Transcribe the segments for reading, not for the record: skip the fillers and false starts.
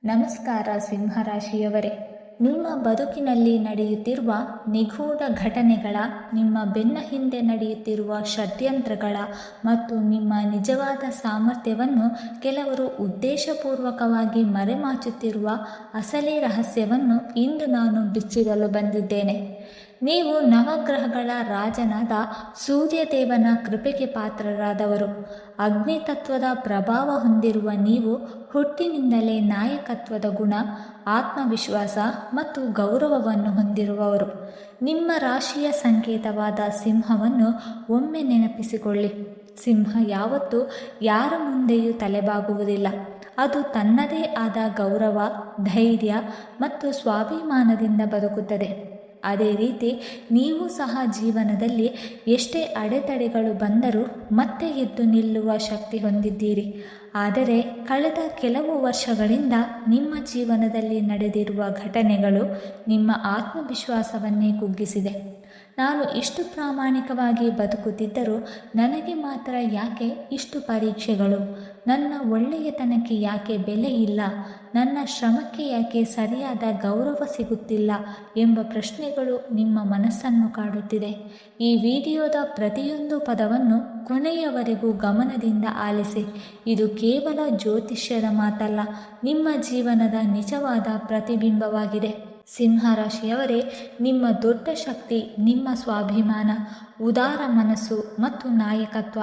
ನಮಸ್ಕಾರ ಸಿಂಹರಾಶಿಯವರೇ, ನಿಮ್ಮ ಬದುಕಿನಲ್ಲಿ ನಡೆಯುತ್ತಿರುವ ನಿಗೂಢ ಘಟನೆಗಳ, ನಿಮ್ಮ ಬೆನ್ನ ಹಿಂದೆ ನಡೆಯುತ್ತಿರುವ ಷಡ್ಯಂತ್ರಗಳ ಮತ್ತು ನಿಮ್ಮ ನಿಜವಾದ ಸಾಮರ್ಥ್ಯವನ್ನು ಕೆಲವರು ಉದ್ದೇಶಪೂರ್ವಕವಾಗಿ ಮರೆಮಾಚುತ್ತಿರುವ ಅಸಲಿ ರಹಸ್ಯವನ್ನು ಇಂದು ನಾನು ಬಿಚ್ಚಿಡಲು ಬಂದಿದ್ದೇನೆ. ನೀವು ನವಗ್ರಹಗಳ ರಾಜನಾದ ಸೂರ್ಯದೇವನ ಕೃಪೆಗೆ ಪಾತ್ರರಾದವರು. ಅಗ್ನಿತತ್ವದ ಪ್ರಭಾವ ಹೊಂದಿರುವ ನೀವು ಹುಟ್ಟಿನಿಂದಲೇ ನಾಯಕತ್ವದ ಗುಣ, ಆತ್ಮವಿಶ್ವಾಸ ಮತ್ತು ಗೌರವವನ್ನು ಹೊಂದಿರುವವರು. ನಿಮ್ಮ ರಾಶಿಯ ಸಂಕೇತವಾದ ಸಿಂಹವನ್ನು ಒಮ್ಮೆ ನೆನಪಿಸಿಕೊಳ್ಳಿ. ಸಿಂಹ ಯಾವತ್ತೂ ಯಾರ ಮುಂದೆಯೂ ತಲೆಬಾಗುವುದಿಲ್ಲ. ಅದು ತನ್ನದೇ ಆದ ಗೌರವ, ಧೈರ್ಯ ಮತ್ತು ಸ್ವಾಭಿಮಾನದಿಂದ ಬದುಕುತ್ತದೆ. ಅದೇ ರೀತಿ ನೀವು ಸಹ ಜೀವನದಲ್ಲಿ ಎಷ್ಟೇ ಅಡೆತಡೆಗಳು ಬಂದರೂ ಮತ್ತೆ ಎದ್ದು ನಿಲ್ಲುವ ಶಕ್ತಿ ಹೊಂದಿದ್ದೀರಿ. ಆದರೆ ಕಳೆದ ಕೆಲವು ವರ್ಷಗಳಿಂದ ನಿಮ್ಮ ಜೀವನದಲ್ಲಿ ನಡೆದಿರುವ ಘಟನೆಗಳು ನಿಮ್ಮ ಆತ್ಮವಿಶ್ವಾಸವನ್ನೇ ಕುಗ್ಗಿಸಿದೆ. ನಾನು ಇಷ್ಟು ಪ್ರಾಮಾಣಿಕವಾಗಿ ಬದುಕುತ್ತಿದ್ದರೂ ನನಗೆ ಮಾತ್ರ ಯಾಕೆ ಇಷ್ಟು ಪರೀಕ್ಷೆಗಳು? ನನ್ನ ಒಳ್ಳೆಯತನಕ್ಕೆ ಯಾಕೆ ಬೆಲೆ ಇಲ್ಲ? ನನ್ನ ಶ್ರಮಕ್ಕೆ ಯಾಕೆ ಸರಿಯಾದ ಗೌರವ ಸಿಗುತ್ತಿಲ್ಲ ಎಂಬ ಪ್ರಶ್ನೆಗಳು ನಿಮ್ಮ ಮನಸ್ಸನ್ನು ಕಾಡುತ್ತಿದೆ. ಈ ವಿಡಿಯೋದ ಪ್ರತಿಯೊಂದು ಪದವನ್ನು ಕೊನೆಯವರೆಗೂ ಗಮನದಿಂದ ಆಲಿಸಿ. ಇದು ಕೇವಲ ಜ್ಯೋತಿಷ್ಯದ ಮಾತಲ್ಲ, ನಿಮ್ಮ ಜೀವನದ ನಿಜವಾದ ಪ್ರತಿಬಿಂಬವಾಗಿದೆ. ಸಿಂಹರಾಶಿಯವರೇ, ನಿಮ್ಮ ದೊಡ್ಡ ಶಕ್ತಿ ನಿಮ್ಮ ಸ್ವಾಭಿಮಾನ, ಉದಾರ ಮನಸ್ಸು ಮತ್ತು ನಾಯಕತ್ವ.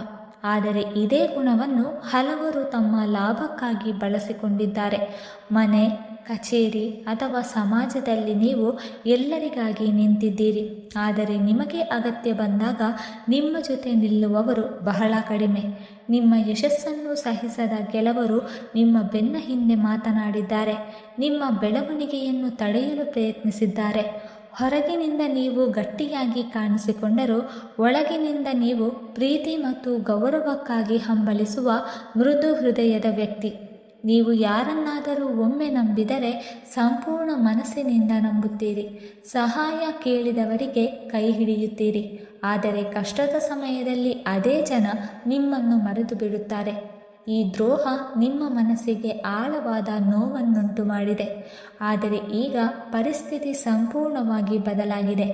ಆದರೆ ಇದೇ ಗುಣವನ್ನು ಹಲವರು ತಮ್ಮ ಲಾಭಕ್ಕಾಗಿ ಬಳಸಿಕೊಂಡಿದ್ದಾರೆ. ಮನೆ, ಕಚೇರಿ ಅಥವಾ ಸಮಾಜದಲ್ಲಿ ನೀವು ಎಲ್ಲರಿಗಾಗಿ ನಿಂತಿದ್ದೀರಿ. ಆದರೆ ನಿಮಗೆ ಅಗತ್ಯ ಬಂದಾಗ ನಿಮ್ಮ ಜೊತೆ ನಿಲ್ಲುವವರು ಬಹಳ ಕಡಿಮೆ. ನಿಮ್ಮ ಯಶಸ್ಸನ್ನು ಸಹಿಸದ ಕೆಲವರು ನಿಮ್ಮ ಬೆನ್ನ ಹಿಂದೆ ಮಾತನಾಡಿದ್ದಾರೆ. ನಿಮ್ಮ ಬೆಳವಣಿಗೆಯನ್ನು ತಡೆಯಲು ಪ್ರಯತ್ನಿಸಿದ್ದಾರೆ. ಹೊರಗಿನಿಂದ ನೀವು ಗಟ್ಟಿಯಾಗಿ ಕಾಣಿಸಿಕೊಂಡರೂ ಒಳಗಿನಿಂದ ನೀವು ಪ್ರೀತಿ ಮತ್ತು ಗೌರವಕ್ಕಾಗಿ ಹಂಬಲಿಸುವ ಮೃದು ಹೃದಯದ ವ್ಯಕ್ತಿ. ನೀವು ಯಾರನ್ನಾದರೂ ಒಮ್ಮೆ ನಂಬಿದರೆ ಸಂಪೂರ್ಣ ಮನಸ್ಸಿನಿಂದ ನಂಬುತ್ತೀರಿ. ಸಹಾಯ ಕೇಳಿದವರಿಗೆ ಕೈ ಹಿಡಿಯುತ್ತೀರಿ. ಆದರೆ ಕಷ್ಟದ ಸಮಯದಲ್ಲಿ ಅದೇ ಜನ ನಿಮ್ಮನ್ನು ಮರೆತು ಬಿಡುತ್ತಾರೆ. ಈ ದ್ರೋಹ ನಿಮ್ಮ ಮನಸ್ಸಿಗೆ ಆಳವಾದ ನೋವನ್ನುಂಟು ಮಾಡಿದೆ. ಆದರೆ ಈಗ ಪರಿಸ್ಥಿತಿ ಸಂಪೂರ್ಣವಾಗಿ ಬದಲಾಗಿದೆ.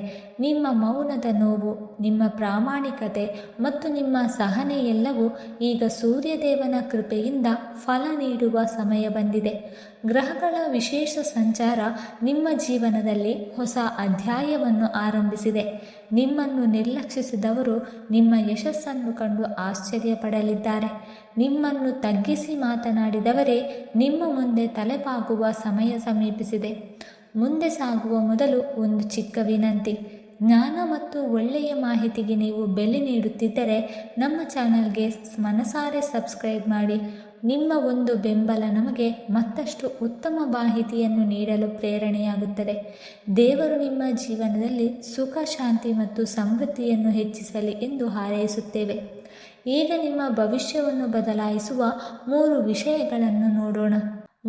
ನಿಮ್ಮ ಮೌನದ ನೋವು, ನಿಮ್ಮ ಪ್ರಾಮಾಣಿಕತೆ ಮತ್ತು ನಿಮ್ಮ ಸಹನೆ ಎಲ್ಲವೂ ಈಗ ಸೂರ್ಯದೇವನ ಕೃಪೆಯಿಂದ ಫಲ ನೀಡುವ ಸಮಯ ಬಂದಿದೆ. ಗ್ರಹಗಳ ವಿಶೇಷ ಸಂಚಾರ ನಿಮ್ಮ ಜೀವನದಲ್ಲಿ ಹೊಸ ಅಧ್ಯಾಯವನ್ನು ಆರಂಭಿಸಿದೆ. ನಿಮ್ಮನ್ನು ನಿರ್ಲಕ್ಷಿಸಿದವರು ನಿಮ್ಮ ಯಶಸ್ಸನ್ನು ಕಂಡು ಆಶ್ಚರ್ಯಪಡಲಿದ್ದಾರೆ. ನಿಮ್ಮನ್ನು ತಗ್ಗಿಸಿ ಮಾತನಾಡಿದವರೇ ನಿಮ್ಮ ಮುಂದೆ ತಲೆಬಾಗುವ ಸಮಯ ಸಮೀಪಿಸಿದೆ. ಮುಂದೆ ಸಾಗುವ ಮೊದಲು ಒಂದು ಚಿಕ್ಕ ವಿನಂತಿ. ಜ್ಞಾನ ಮತ್ತು ಒಳ್ಳೆಯ ಮಾಹಿತಿಗೆ ನೀವು ಬೆಲೆ ನೀಡುತ್ತಿದ್ದರೆ ನಮ್ಮ ಚಾನಲ್ಗೆ ಮನಸಾರೆ ಸಬ್ಸ್ಕ್ರೈಬ್ ಮಾಡಿ. ನಿಮ್ಮ ಒಂದು ಬೆಂಬಲ ನಮಗೆ ಮತ್ತಷ್ಟು ಉತ್ತಮ ಮಾಹಿತಿಯನ್ನು ನೀಡಲು ಪ್ರೇರಣೆಯಾಗುತ್ತದೆ. ದೇವರು ನಿಮ್ಮ ಜೀವನದಲ್ಲಿ ಸುಖ, ಶಾಂತಿ ಮತ್ತು ಸಮೃದ್ಧಿಯನ್ನು ಹೆಚ್ಚಿಸಲಿ ಎಂದು ಹಾರೈಸುತ್ತೇವೆ. ಈಗ ನಿಮ್ಮ ಭವಿಷ್ಯವನ್ನು ಬದಲಾಯಿಸುವ 3 ವಿಷಯಗಳನ್ನು ನೋಡೋಣ.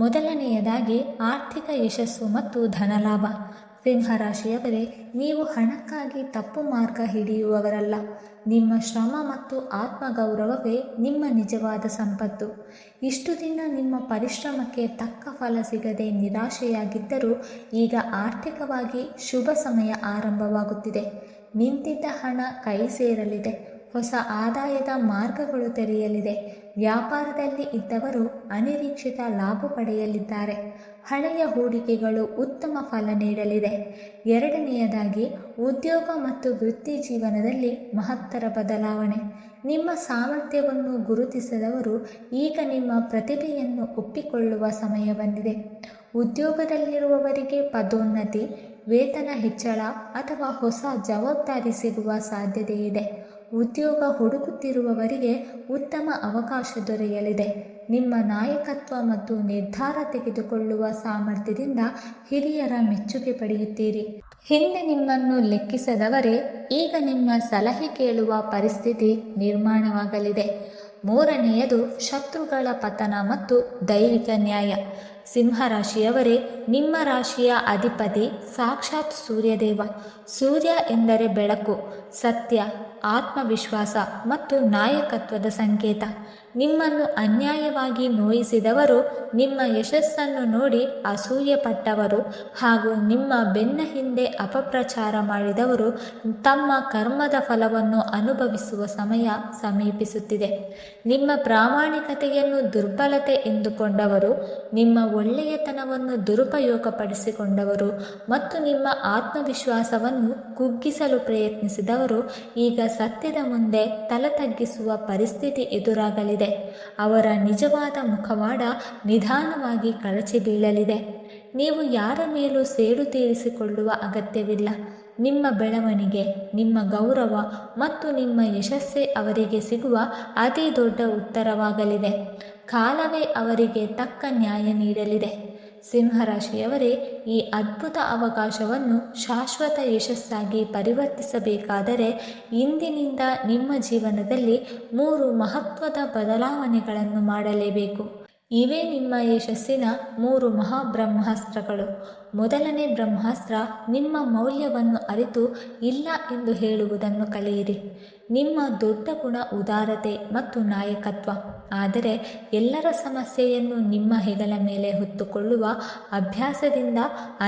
ಮೊದಲನೆಯದಾಗಿ, ಆರ್ಥಿಕ ಯಶಸ್ಸು ಮತ್ತು ಧನಲಾಭ. ಸಿಂಹರಾಶಿಯವರೇ, ನೀವು ಹಣಕ್ಕಾಗಿ ತಪ್ಪು ಮಾರ್ಗ ಹಿಡಿಯುವವರಲ್ಲ. ನಿಮ್ಮ ಶ್ರಮ ಮತ್ತು ಆತ್ಮಗೌರವವೇ ನಿಮ್ಮ ನಿಜವಾದ ಸಂಪತ್ತು. ಇಷ್ಟು ದಿನ ನಿಮ್ಮ ಪರಿಶ್ರಮಕ್ಕೆ ತಕ್ಕ ಫಲ ಸಿಗದೆ ನಿರಾಶೆಯಾಗಿದ್ದರೂ ಈಗ ಆರ್ಥಿಕವಾಗಿ ಶುಭ ಸಮಯ ಆರಂಭವಾಗುತ್ತಿದೆ. ನಿಂತಿದ್ದ ಹಣ ಕೈ ಸೇರಲಿದೆ. ಹೊಸ ಆದಾಯದ ಮಾರ್ಗಗಳು ತೆರೆಯಲಿದೆ. ವ್ಯಾಪಾರದಲ್ಲಿ ಇದ್ದವರು ಅನಿರೀಕ್ಷಿತ ಲಾಭ ಪಡೆಯಲಿದ್ದಾರೆ. ಹಳೆಯ ಹೂಡಿಕೆಗಳು ಉತ್ತಮ ಫಲ ನೀಡಲಿದೆ. ಎರಡನೆಯದಾಗಿ, ಉದ್ಯೋಗ ಮತ್ತು ವೃತ್ತಿ ಜೀವನದಲ್ಲಿ ಮಹತ್ತರ ಬದಲಾವಣೆ. ನಿಮ್ಮ ಸಾಮರ್ಥ್ಯವನ್ನು ಗುರುತಿಸಿದವರು ಈಗ ನಿಮ್ಮ ಪ್ರತಿಭೆಯನ್ನು ಒಪ್ಪಿಕೊಳ್ಳುವ ಸಮಯ ಬಂದಿದೆ. ಉದ್ಯೋಗದಲ್ಲಿರುವವರಿಗೆ ಪದೋನ್ನತಿ, ವೇತನ ಹೆಚ್ಚಳ ಅಥವಾ ಹೊಸ ಜವಾಬ್ದಾರಿ ಸಿಗುವ ಸಾಧ್ಯತೆ ಇದೆ. ಉದ್ಯೋಗ ಹುಡುಕುತ್ತಿರುವವರಿಗೆ ಉತ್ತಮ ಅವಕಾಶ ದೊರೆಯಲಿದೆ. ನಿಮ್ಮ ನಾಯಕತ್ವ ಮತ್ತು ನಿರ್ಧಾರ ತೆಗೆದುಕೊಳ್ಳುವ ಸಾಮರ್ಥ್ಯದಿಂದ ಹಿರಿಯರ ಮೆಚ್ಚುಗೆ ಪಡೆಯುತ್ತೀರಿ. ಹಿಂದೆ ನಿಮ್ಮನ್ನು ಲೆಕ್ಕಿಸದವರೇ ಈಗ ನಿಮ್ಮ ಸಲಹೆ ಕೇಳುವ ಪರಿಸ್ಥಿತಿ ನಿರ್ಮಾಣವಾಗಲಿದೆ. ಮೂರನೆಯದು, ಶತ್ರುಗಳ ಪತನ ಮತ್ತು ದೈವಿಕ ನ್ಯಾಯ. ಸಿಂಹರಾಶಿಯವರೇ, ನಿಮ್ಮ ರಾಶಿಯ ಅಧಿಪತಿ ಸಾಕ್ಷಾತ್ ಸೂರ್ಯದೇವ. ಸೂರ್ಯ ಎಂದರೆ ಬೆಳಕು, ಸತ್ಯ, ಆತ್ಮವಿಶ್ವಾಸ ಮತ್ತು ನಾಯಕತ್ವದ ಸಂಕೇತ. ನಿಮ್ಮನ್ನು ಅನ್ಯಾಯವಾಗಿ ನೋಯಿಸಿದವರು, ನಿಮ್ಮ ಯಶಸ್ಸನ್ನು ನೋಡಿ ಅಸೂಯೆ ಪಟ್ಟವರು ಹಾಗೂ ನಿಮ್ಮ ಬೆನ್ನ ಹಿಂದೆ ಅಪಪ್ರಚಾರ ಮಾಡಿದವರು ತಮ್ಮ ಕರ್ಮದ ಫಲವನ್ನು ಅನುಭವಿಸುವ ಸಮಯ ಸಮೀಪಿಸುತ್ತಿದೆ. ನಿಮ್ಮ ಪ್ರಾಮಾಣಿಕತೆಯನ್ನು ದುರ್ಬಲತೆ ಎಂದುಕೊಂಡವರು, ನಿಮ್ಮ ಒಳ್ಳೆಯತನವನ್ನು ದುರುಪಯೋಗಪಡಿಸಿಕೊಂಡವರು ಮತ್ತು ನಿಮ್ಮ ಆತ್ಮವಿಶ್ವಾಸವನ್ನು ಕುಗ್ಗಿಸಲು ಪ್ರಯತ್ನಿಸಿದವರು ಈಗ ಸತ್ಯದ ಮುಂದೆ ತಲೆತಗ್ಗಿಸುವ ಪರಿಸ್ಥಿತಿ ಎದುರಾಗಲಿದೆ. ಅವರ ನಿಜವಾದ ಮುಖವಾಡ ನಿಧಾನವಾಗಿ ಕಳಚಿ ಬೀಳಲಿದೆ. ನೀವು ಯಾರ ಮೇಲೂ ಸೇಡು ತೀರಿಸಿಕೊಳ್ಳುವ ಅಗತ್ಯವಿಲ್ಲ. ನಿಮ್ಮ ಬೆಳವಣಿಗೆ, ನಿಮ್ಮ ಗೌರವ ಮತ್ತು ನಿಮ್ಮ ಯಶಸ್ಸೇ ಅವರಿಗೆ ಸಿಗುವ ಅತಿ ದೊಡ್ಡ ಉತ್ತರವಾಗಲಿದೆ. ಕಾಲವೇ ಅವರಿಗೆ ತಕ್ಕ ನ್ಯಾಯ ನೀಡಲಿದೆ. ಸಿಂಹರಾಶಿಯವರೇ, ಈ ಅದ್ಭುತ ಅವಕಾಶವನ್ನು ಶಾಶ್ವತ ಯಶಸ್ಸಾಗಿ ಪರಿವರ್ತಿಸಬೇಕಾದರೆ ಇಂದಿನಿಂದ ನಿಮ್ಮ ಜೀವನದಲ್ಲಿ 3 ಮಹತ್ವದ ಬದಲಾವಣೆಗಳನ್ನು ಮಾಡಲೇಬೇಕು. ಇವೇ ನಿಮ್ಮ ಯಶಸ್ಸಿನ 3 ಮಹಾಬ್ರಹ್ಮಾಸ್ತ್ರಗಳು. ಮೊದಲನೇ ಬ್ರಹ್ಮಾಸ್ತ್ರ, ನಿಮ್ಮ ಮೌಲ್ಯವನ್ನು ಅರಿತು ಇಲ್ಲ ಎಂದು ಹೇಳುವುದನ್ನು ಕಲಿಯಿರಿ. ನಿಮ್ಮ ದೊಡ್ಡ ಗುಣ ಉದಾರತೆ ಮತ್ತು ನಾಯಕತ್ವ. ಆದರೆ ಎಲ್ಲರ ಸಮಸ್ಯೆಯನ್ನು ನಿಮ್ಮ ಹೆಗಲ ಮೇಲೆ ಹೊತ್ತುಕೊಳ್ಳುವ ಅಭ್ಯಾಸದಿಂದ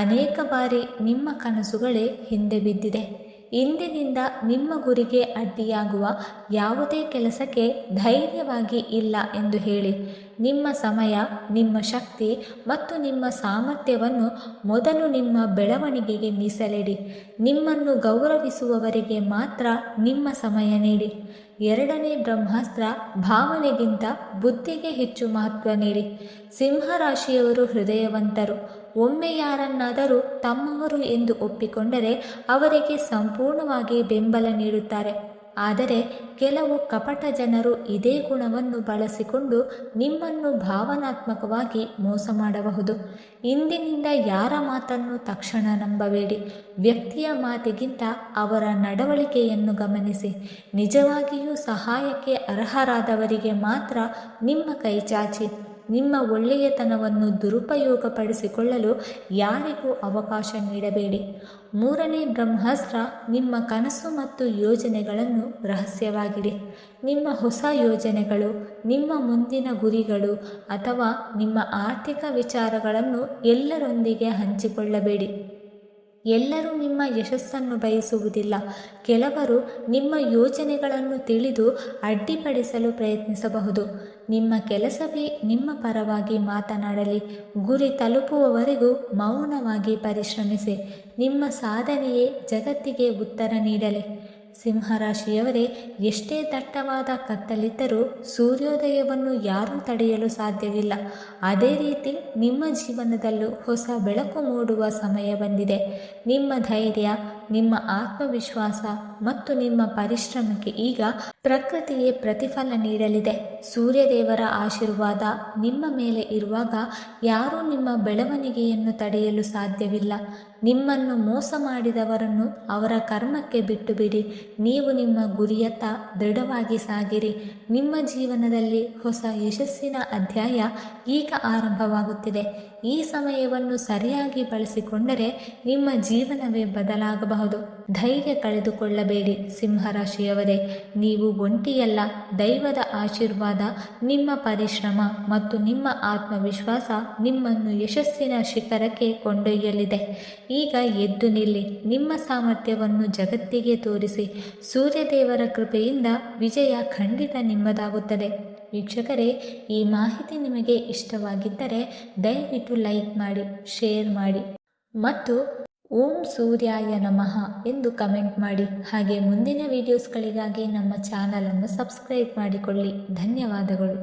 ಅನೇಕ ಬಾರಿ ನಿಮ್ಮ ಕನಸುಗಳೇ ಹಿಂದೆ ಬಿದ್ದಿದೆ. ಇಂದಿನಿಂದ ನಿಮ್ಮ ಗುರಿಗೆ ಅಡ್ಡಿಯಾಗುವ ಯಾವುದೇ ಕೆಲಸಕ್ಕೆ ಧೈರ್ಯವಾಗಿ ಇಲ್ಲ ಎಂದು ಹೇಳಿ. ನಿಮ್ಮ ಸಮಯ, ನಿಮ್ಮ ಶಕ್ತಿ ಮತ್ತು ನಿಮ್ಮ ಸಾಮರ್ಥ್ಯವನ್ನು ಮೊದಲು ನಿಮ್ಮ ಬೆಳವಣಿಗೆಗೆ ಮೀಸಲಿಡಿ. ನಿಮ್ಮನ್ನು ಗೌರವಿಸುವವರಿಗೆ ಮಾತ್ರ ನಿಮ್ಮ ಸಮಯ ನೀಡಿ. ಎರಡನೇ ಬ್ರಹ್ಮಾಸ್ತ್ರ, ಭಾವನೆಗಿಂತ ಬುದ್ಧಿಗೆ ಹೆಚ್ಚು ಮಹತ್ವ ನೀಡಿ. ಸಿಂಹರಾಶಿಯವರು ಹೃದಯವಂತರು. ಒಮ್ಮೆ ಯಾರನ್ನಾದರೂ ತಮ್ಮವರು ಎಂದು ಒಪ್ಪಿಕೊಂಡರೆ ಅವರಿಗೆ ಸಂಪೂರ್ಣವಾಗಿ ಬೆಂಬಲ ನೀಡುತ್ತಾರೆ. ಆದರೆ ಕೆಲವು ಕಪಟ ಜನರು ಇದೇ ಗುಣವನ್ನು ಬಳಸಿಕೊಂಡು ನಿಮ್ಮನ್ನು ಭಾವನಾತ್ಮಕವಾಗಿ ಮೋಸ ಮಾಡಬಹುದು. ಇಂದಿನಿಂದ ಯಾರ ಮಾತನ್ನು ತಕ್ಷಣ ನಂಬಬೇಡಿ. ವ್ಯಕ್ತಿಯ ಮಾತಿಗಿಂತ ಅವರ ನಡವಳಿಕೆಯನ್ನು ಗಮನಿಸಿ. ನಿಜವಾಗಿಯೂ ಸಹಾಯಕ್ಕೆ ಅರ್ಹರಾದವರಿಗೆ ಮಾತ್ರ ನಿಮ್ಮ ಕೈ ಚಾಚಿ. ನಿಮ್ಮ ಒಳ್ಳೆಯತನವನ್ನು ದುರುಪಯೋಗಪಡಿಸಿಕೊಳ್ಳಲು ಯಾರಿಗೂ ಅವಕಾಶ ನೀಡಬೇಡಿ. ಮೂರನೇ ಬ್ರಹ್ಮಾಸ್ತ್ರ, ನಿಮ್ಮ ಕನಸು ಮತ್ತು ಯೋಜನೆಗಳನ್ನು ರಹಸ್ಯವಾಗಿಡಿ. ನಿಮ್ಮ ಹೊಸ ಯೋಜನೆಗಳು, ನಿಮ್ಮ ಮುಂದಿನ ಗುರಿಗಳು ಅಥವಾ ನಿಮ್ಮ ಆರ್ಥಿಕ ವಿಚಾರಗಳನ್ನು ಎಲ್ಲರೊಂದಿಗೆ ಹಂಚಿಕೊಳ್ಳಬೇಡಿ. ಎಲ್ಲರೂ ನಿಮ್ಮ ಯಶಸ್ಸನ್ನು ಬಯಸುವುದಿಲ್ಲ. ಕೆಲವರು ನಿಮ್ಮ ಯೋಜನೆಗಳನ್ನು ತಿಳಿದು ಅಡ್ಡಿಪಡಿಸಲು ಪ್ರಯತ್ನಿಸಬಹುದು. ನಿಮ್ಮ ಕೆಲಸವೇ ನಿಮ್ಮ ಪರವಾಗಿ ಮಾತನಾಡಲಿ. ಗುರಿ ತಲುಪುವವರೆಗೂ ಮೌನವಾಗಿ ಪರಿಶ್ರಮಿಸಿ. ನಿಮ್ಮ ಸಾಧನೆಯೇ ಜಗತ್ತಿಗೆ ಉತ್ತರ ನೀಡಲಿ. ಸಿಂಹರಾಶಿಯವರೇ, ಎಷ್ಟೇ ದಟ್ಟವಾದ ಕತ್ತಲಿದ್ದರೂ ಸೂರ್ಯೋದಯವನ್ನು ಯಾರೂ ತಡೆಯಲು ಸಾಧ್ಯವಿಲ್ಲ. ಅದೇ ರೀತಿ ನಿಮ್ಮ ಜೀವನದಲ್ಲೂ ಹೊಸ ಬೆಳಕು ಮೂಡುವ ಸಮಯ ಬಂದಿದೆ. ನಿಮ್ಮ ಧೈರ್ಯ, ನಿಮ್ಮ ಆತ್ಮವಿಶ್ವಾಸ ಮತ್ತು ನಿಮ್ಮ ಪರಿಶ್ರಮಕ್ಕೆ ಈಗ ಪ್ರಕೃತಿಯೇ ಪ್ರತಿಫಲ ನೀಡಲಿದೆ. ಸೂರ್ಯದೇವರ ಆಶೀರ್ವಾದ ನಿಮ್ಮ ಮೇಲೆ ಇರುವಾಗ ಯಾರೂ ನಿಮ್ಮ ಬೆಳವಣಿಗೆಯನ್ನು ತಡೆಯಲು ಸಾಧ್ಯವಿಲ್ಲ. ನಿಮ್ಮನ್ನು ಮೋಸ ಮಾಡಿದವರನ್ನು ಅವರ ಕರ್ಮಕ್ಕೆ ಬಿಟ್ಟು ಬಿಡಿ. ನೀವು ನಿಮ್ಮ ಗುರಿಯತ್ತ ದೃಢವಾಗಿ ಸಾಗಿರಿ. ನಿಮ್ಮ ಜೀವನದಲ್ಲಿ ಹೊಸ ಯಶಸ್ಸಿನ ಅಧ್ಯಾಯ ಈಗ ಆರಂಭವಾಗುತ್ತಿದೆ. ಈ ಸಮಯವನ್ನು ಸರಿಯಾಗಿ ಬಳಸಿಕೊಂಡರೆ ನಿಮ್ಮ ಜೀವನವೇ ಬದಲಾಗಬಹುದು. ಧೈರ್ಯ ಕಳೆದುಕೊಳ್ಳಬೇಡಿ ಸಿಂಹರಾಶಿಯವರೇ. ನೀವು ಒಂಟಿಯಲ್ಲ. ದೈವದ ಆಶೀರ್ವಾದ, ನಿಮ್ಮ ಪರಿಶ್ರಮ ಮತ್ತು ನಿಮ್ಮ ಆತ್ಮವಿಶ್ವಾಸ ನಿಮ್ಮನ್ನು ಯಶಸ್ಸಿನ ಶಿಖರಕ್ಕೆ ಕೊಂಡೊಯ್ಯಲಿದೆ. ಈಗ ಎದ್ದು ನಿಲ್ಲಿ. ನಿಮ್ಮ ಸಾಮರ್ಥ್ಯವನ್ನು ಜಗತ್ತಿಗೆ ತೋರಿಸಿ. ಸೂರ್ಯದೇವರ ಕೃಪೆಯಿಂದ ವಿಜಯ ಖಂಡಿತ ನಿಮ್ಮದಾಗುತ್ತದೆ. ವೀಕ್ಷಕರೇ, ಈ ಮಾಹಿತಿ ನಿಮಗೆ ಇಷ್ಟವಾಗಿದ್ದರೆ ದಯವಿಟ್ಟು ಲೈಕ್ ಮಾಡಿ, ಶೇರ್ ಮಾಡಿ ಮತ್ತು ಓಂ ಸೂರ್ಯಾಯ ನಮಃ ಎಂದು ಕಮೆಂಟ್ ಮಾಡಿ. ಹಾಗೆ ಮುಂದಿನ ವಿಡಿಯೋಸ್ಗಳಿಗಾಗಿ ನಮ್ಮ ಚಾನಲನ್ನು ಸಬ್ಸ್ಕ್ರೈಬ್ ಮಾಡಿಕೊಳ್ಳಿ. ಧನ್ಯವಾದಗಳು.